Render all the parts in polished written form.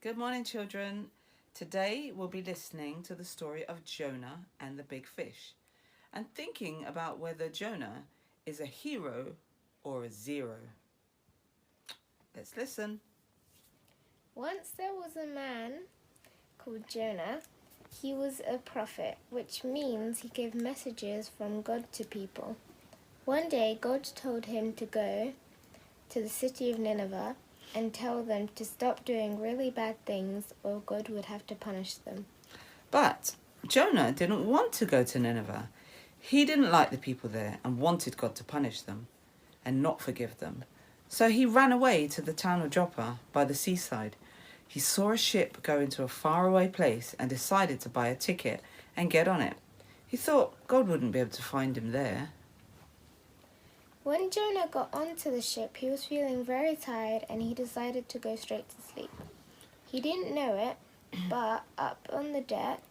Good morning, children. Today we'll be listening to the story of Jonah and the big fish and thinking about whether Jonah is a hero or a zero. Let's listen. Once there was a man called Jonah. He was a prophet, which means he gave messages from God to people. One day, God told him to go to the city of Nineveh and tell them to stop doing really bad things or God would have to punish them. But Jonah didn't want to go to Nineveh. He didn't like the people there and wanted God to punish them and not forgive them. So he ran away to the town of Joppa by the seaside. He saw a ship going to a faraway place and decided to buy a ticket and get on it. He thought God wouldn't be able to find him there. When Jonah got onto the ship, he was feeling very tired and he decided to go straight to sleep. He didn't know it, but up on the deck,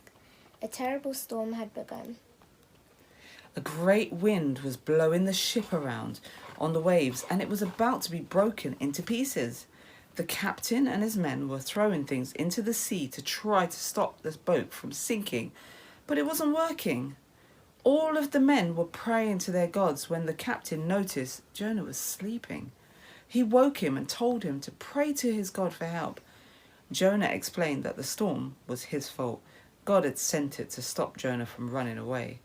a terrible storm had begun. A great wind was blowing the ship around on the waves and it was about to be broken into pieces. The captain and his men were throwing things into the sea to try to stop this boat from sinking, but it wasn't working. All of the men were praying to their gods when the captain noticed Jonah was sleeping. He woke him and told him to pray to his God for help. Jonah explained that the storm was his fault. God had sent it to stop Jonah from running away.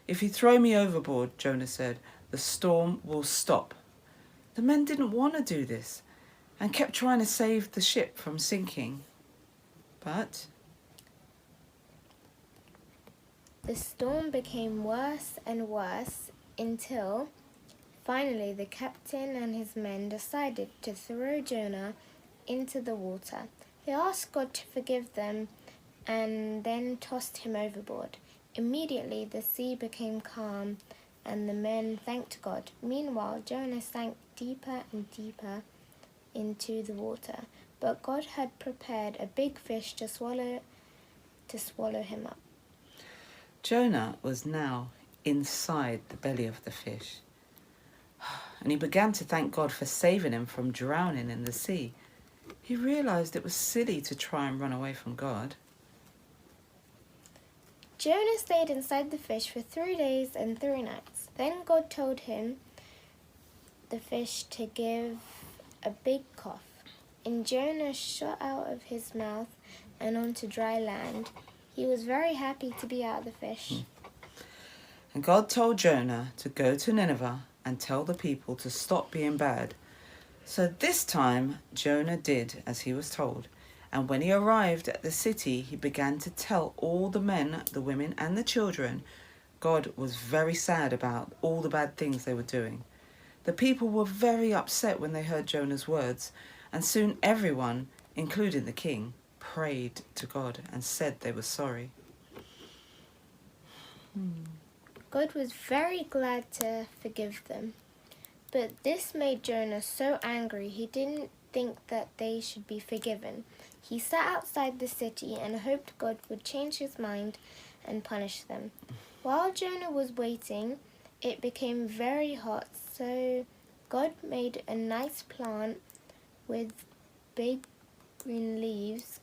"If you throw me overboard," Jonah said, "the storm will stop." The men didn't want to do this and kept trying to save the ship from sinking. But the storm became worse and worse until finally the captain and his men decided to throw Jonah into the water. He asked God to forgive them and then tossed him overboard. Immediately the sea became calm and the men thanked God. Meanwhile, Jonah sank deeper and deeper into the water, but God had prepared a big fish to swallow him up. Jonah was now inside the belly of the fish, and he began to thank God for saving him from drowning in the sea. He realised it was silly to try and run away from God. Jonah stayed inside the fish for 3 days and 3 nights. Then God told him, the fish, to give a big cough. And Jonah shot out of his mouth and onto dry land. He was very happy to be out of the fish. And God told Jonah to go to Nineveh and tell the people to stop being bad. So this time Jonah did as he was told. And when he arrived at the city, he began to tell all the men, the women and the children. God was very sad about all the bad things they were doing. The people were very upset when they heard Jonah's words, and soon everyone, including the king, prayed to God and said they were sorry. God was very glad to forgive them. But this made Jonah so angry he didn't think that they should be forgiven. He sat outside the city and hoped God would change his mind and punish them. While Jonah was waiting, it became very hot, so God made a nice plant with big green leaves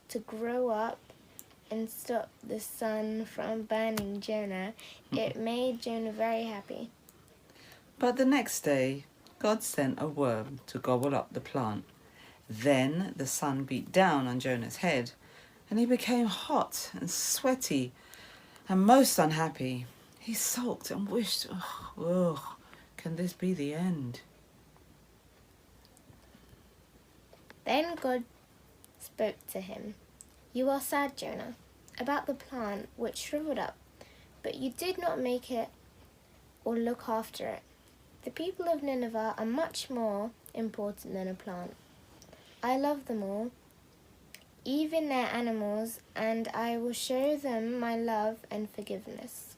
to grow up and stop the sun from burning Jonah. It made Jonah very happy. But the next day, God sent a worm to gobble up the plant. Then the sun beat down on Jonah's head, and he became hot and sweaty and most unhappy. He sulked and wished, ugh, can this be the end? Then God spoke to him. "You are sad, Jonah, about the plant which shriveled up, but you did not make it or look after it. The people of Nineveh are much more important than a plant. I love them all, even their animals, and I will show them my love and forgiveness."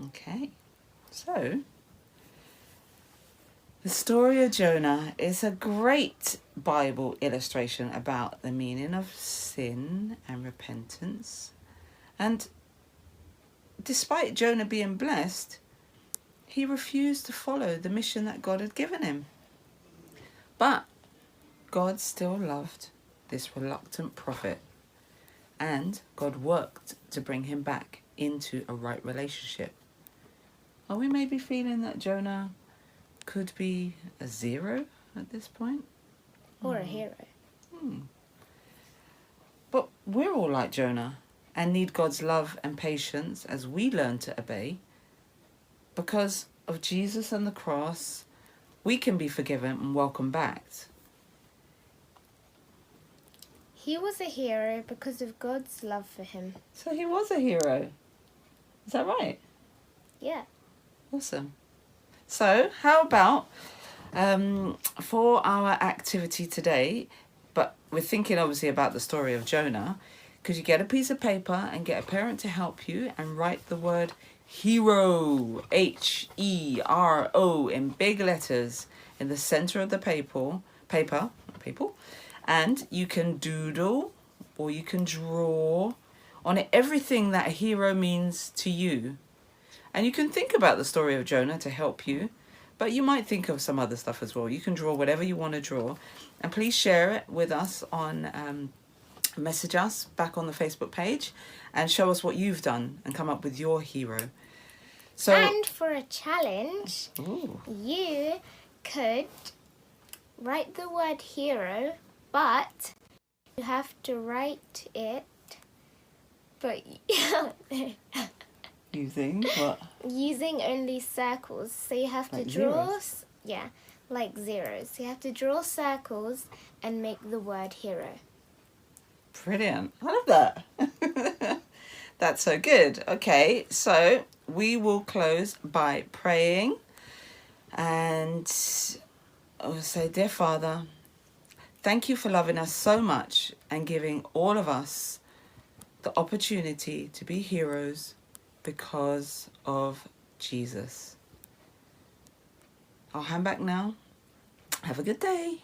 Okay, so the story of Jonah is a great Bible illustration about the meaning of sin and repentance. And despite Jonah being blessed, he refused to follow the mission that God had given him. But God still loved this reluctant prophet, and God worked to bring him back into a right relationship. Are we maybe feeling that Jonah could be a zero at this point? Or a hero. But we're all like Jonah and need God's love and patience as we learn to obey. Because of Jesus and the cross, we can be forgiven and welcome back. He was a hero because of God's love for him. So he was a hero. Is that right? Yeah. Awesome. So how about for our activity today, but we're thinking obviously about the story of Jonah, could you get a piece of paper and get a parent to help you and write the word hero, Hero, in big letters in the center of the paper, and you can doodle or you can draw on it everything that a hero means to you. And you can think about the story of Jonah to help you, but you might think of some other stuff as well. You can draw whatever you want to draw, and please share it with us on message us back on the Facebook page and show us what you've done and come up with your hero. So, And for a challenge, you could write the word hero, but you have to write it, but using what? using only circles. So you have to Like draw, zeros? like zeros. So you have to draw circles and make the word hero. Brilliant. I love that. That's so good. Okay, so we will close by praying, and I'll say, Dear Father, thank you for loving us so much and giving all of us the opportunity to be heroes because of Jesus. I'll hand back now. Have a good day.